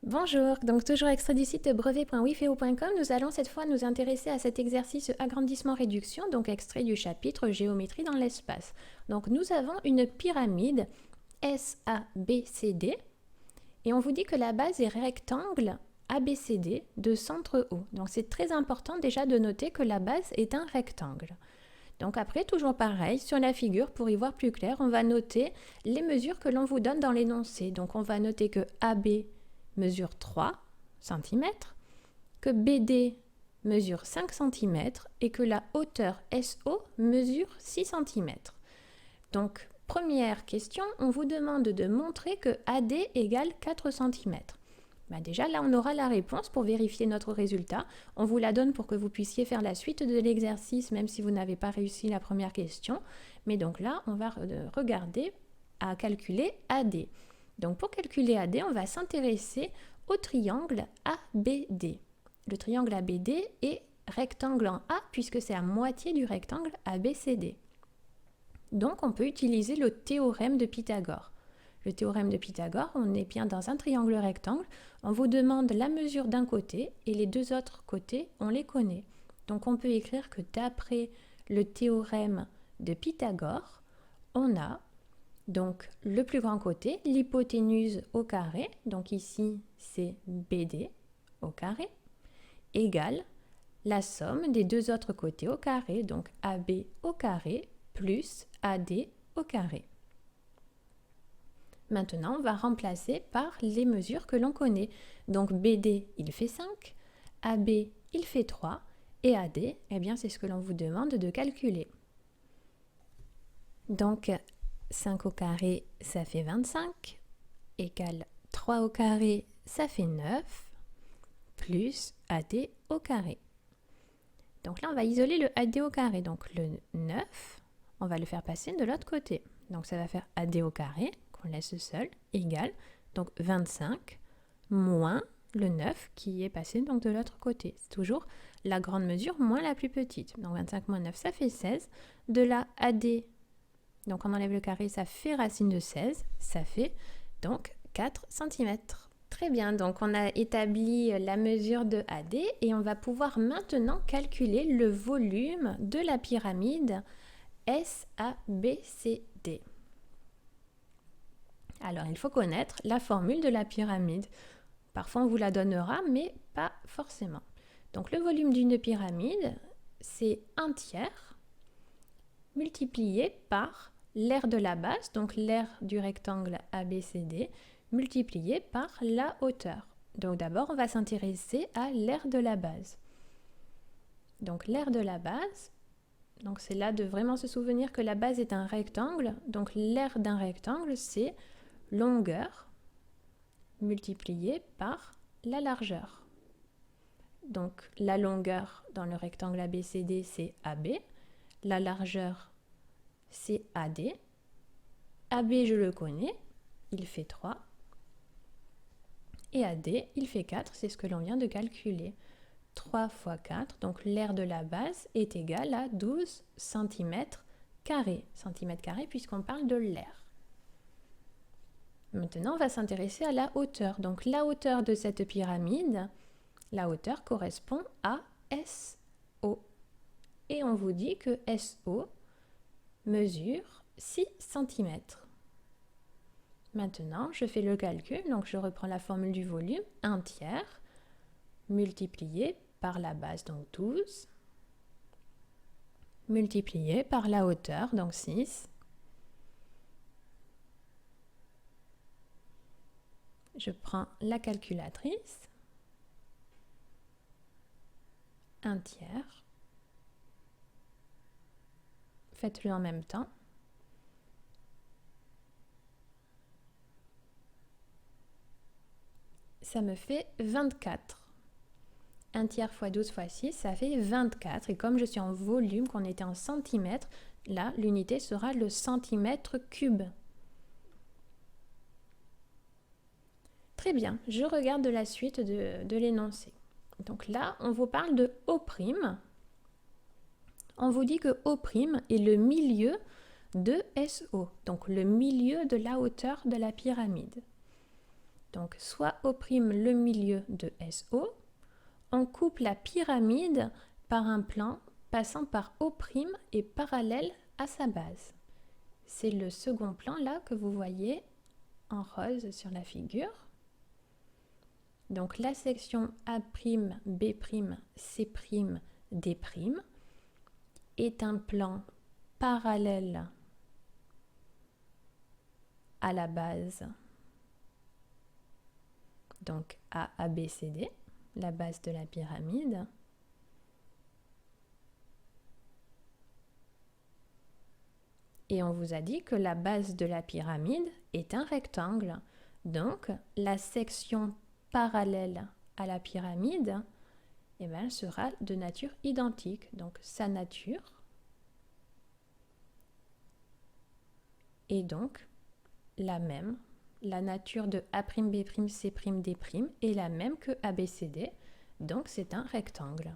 Bonjour, donc toujours extrait du site brevet.wifeo.com, nous allons cette fois nous intéresser à cet exercice agrandissement-réduction, donc extrait du chapitre géométrie dans l'espace. Donc nous avons une pyramide SABCD et on vous dit que la base est rectangle ABCD de centre haut. Donc c'est très important déjà de noter que la base est un rectangle. Donc après, toujours pareil, sur la figure, pour y voir plus clair, on va noter les mesures que l'on vous donne dans l'énoncé. Donc on va noter que AB mesure 3 cm, que BD mesure 5 cm et que la hauteur SO mesure 6 cm. Donc, première question, on vous demande de montrer que AD égale 4 cm. Déjà là, on aura la réponse pour vérifier notre résultat. On vous la donne pour que vous puissiez faire la suite de l'exercice, même si vous n'avez pas réussi la première question. Mais donc là, on va regarder à calculer AD. Donc pour calculer AD, on va s'intéresser au triangle ABD. Le triangle ABD est rectangle en A puisque c'est la moitié du rectangle ABCD. Donc on peut utiliser le théorème de Pythagore. Le théorème de Pythagore, on est bien dans un triangle rectangle, on vous demande la mesure d'un côté et les deux autres côtés, on les connaît. Donc on peut écrire que d'après le théorème de Pythagore, on a donc le plus grand côté, l'hypoténuse au carré, donc ici c'est BD au carré, égale la somme des deux autres côtés au carré, donc AB au carré plus AD au carré. Maintenant, on va remplacer par les mesures que l'on connaît. Donc BD, il fait 5, AB, il fait 3, et AD, eh bien, c'est ce que l'on vous demande de calculer. Donc 5 au carré, ça fait 25, égale 3 au carré, ça fait 9, plus AD au carré. Donc là, on va isoler le AD au carré. Donc le 9, on va le faire passer de l'autre côté. Donc ça va faire AD au carré, qu'on laisse seul, égale donc 25 moins le 9 qui est passé donc de l'autre côté. C'est toujours la grande mesure moins la plus petite. Donc 25 moins 9, ça fait 16. De la AD, donc on enlève le carré, ça fait racine de 16. Ça fait donc 4 cm. Très bien, donc on a établi la mesure de AD et on va pouvoir maintenant calculer le volume de la pyramide SABCD. Alors, il faut connaître la formule de la pyramide. Parfois, on vous la donnera, mais pas forcément. Donc, le volume d'une pyramide, c'est 1/3 multiplié par l'aire de la base, donc l'aire du rectangle ABCD, multiplié par la hauteur. Donc, d'abord, on va s'intéresser à l'aire de la base. Donc, l'aire de la base, donc c'est là de vraiment se souvenir que la base est un rectangle. Donc, l'aire d'un rectangle, c'est longueur multipliée par la largeur. Donc la longueur dans le rectangle ABCD c'est AB, la largeur c'est AD. AB je le connais, il fait 3 et AD il fait 4, c'est ce que l'on vient de calculer. 3 fois 4, donc l'aire de la base est égale à 12 cm², puisqu'on parle de l'aire. Maintenant, on va s'intéresser à la hauteur. Donc la hauteur de cette pyramide, la hauteur correspond à SO. Et on vous dit que SO mesure 6 cm. Maintenant, je fais le calcul, donc je reprends la formule du volume, 1/3 multiplié par la base, donc 12, multiplié par la hauteur, donc 6. Je prends la calculatrice, 1/3, faites-le en même temps. Ça me fait 24. 1/3 fois 12 fois 6, ça fait 24. Et comme je suis en volume, qu'on était en centimètres, là, l'unité sera le centimètre cube. Très bien, je regarde la suite de l'énoncé. Donc là, on vous parle de O'. On vous dit que O' est le milieu de SO, donc le milieu de la hauteur de la pyramide. Donc soit O' le milieu de SO, on coupe la pyramide par un plan passant par O' et parallèle à sa base. C'est le second plan là que vous voyez en rose sur la figure. Donc la section A', B', C', D' est un plan parallèle à la base, donc à ABCD, la base de la pyramide. Et on vous a dit que la base de la pyramide est un rectangle. Donc la section parallèle à la pyramide, eh bien, elle sera de nature identique. Donc sa nature est donc la même. La nature de A', B', C', D' est la même que ABCD. Donc c'est un rectangle.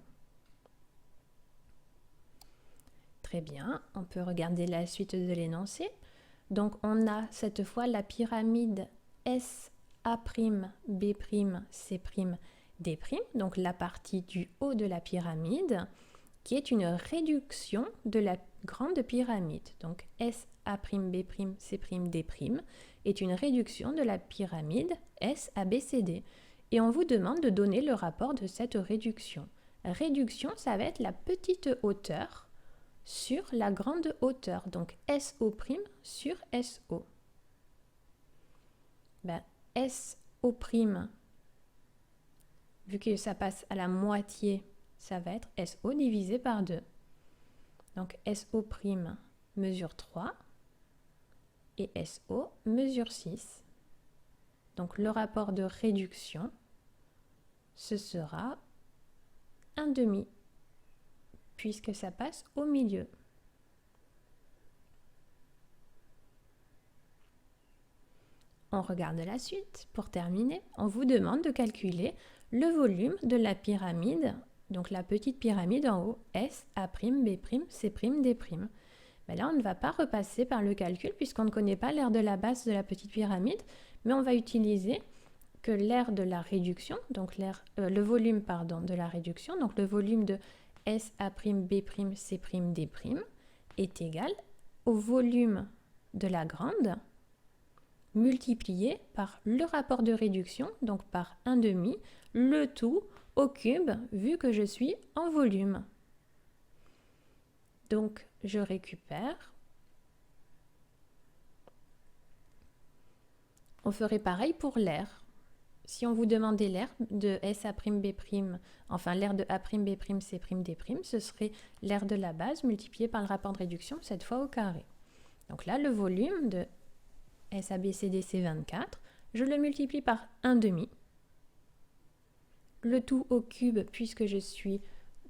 Très bien, on peut regarder la suite de l'énoncé. Donc on a cette fois la pyramide S, A', B', C', D', donc la partie du haut de la pyramide, qui est une réduction de la grande pyramide. Donc S, A', B', C', D' est une réduction de la pyramide S, A, B, C, D. Et on vous demande de donner le rapport de cette réduction. Réduction, ça va être la petite hauteur sur la grande hauteur, donc SO' sur SO. Ben, SO', vu que ça passe à la moitié, ça va être SO divisé par 2. Donc SO' mesure 3 et SO mesure 6. Donc le rapport de réduction, ce sera 1/2, puisque ça passe au milieu. On regarde la suite. Pour terminer, on vous demande de calculer le volume de la pyramide, donc la petite pyramide en haut, S, A', B', C', D'. Mais là, on ne va pas repasser par le calcul puisqu'on ne connaît pas l'aire de la base de la petite pyramide, mais on va utiliser que l'aire de la réduction, donc le volume de la réduction, donc le volume de S, A', B', C', D' est égal au volume de la grande multiplié par le rapport de réduction, donc par 1/2, le tout au cube, vu que je suis en volume. Donc, je récupère. On ferait pareil pour l'aire. Si on vous demandait l'aire de S, A', B', enfin l'aire de A', B', C', D', ce serait l'aire de la base multipliée par le rapport de réduction, cette fois au carré. Donc là, le volume de S, A, B, C, D, c'est 24. Je le multiplie par 1/2. Le tout au cube puisque je suis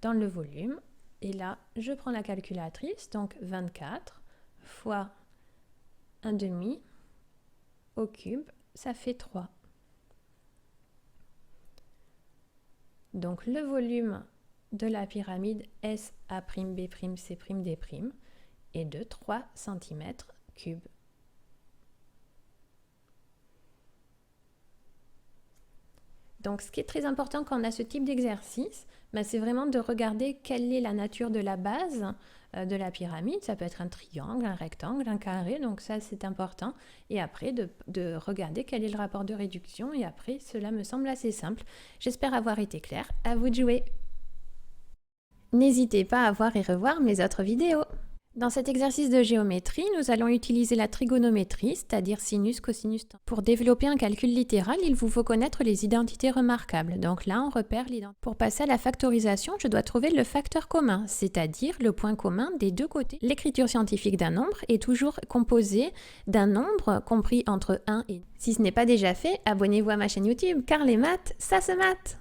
dans le volume. Et là, je prends la calculatrice, donc 24 fois 1/2 au cube, ça fait 3. Donc le volume de la pyramide S, A', B', C', D' est de 3 cm3. Donc ce qui est très important quand on a ce type d'exercice, c'est vraiment de regarder quelle est la nature de la base de la pyramide. Ça peut être un triangle, un rectangle, un carré, donc ça c'est important. Et après de regarder quel est le rapport de réduction, et après cela me semble assez simple. J'espère avoir été claire. À vous de jouer. N'hésitez pas à voir et revoir mes autres vidéos. Dans cet exercice de géométrie, nous allons utiliser la trigonométrie, c'est-à-dire sinus, cosinus, tan. Pour développer un calcul littéral, il vous faut connaître les identités remarquables. Donc là, on repère l'identité. Pour passer à la factorisation, je dois trouver le facteur commun, c'est-à-dire le point commun des deux côtés. L'écriture scientifique d'un nombre est toujours composée d'un nombre compris entre 1 et 2. Si ce n'est pas déjà fait, abonnez-vous à ma chaîne YouTube, car les maths, ça se mate!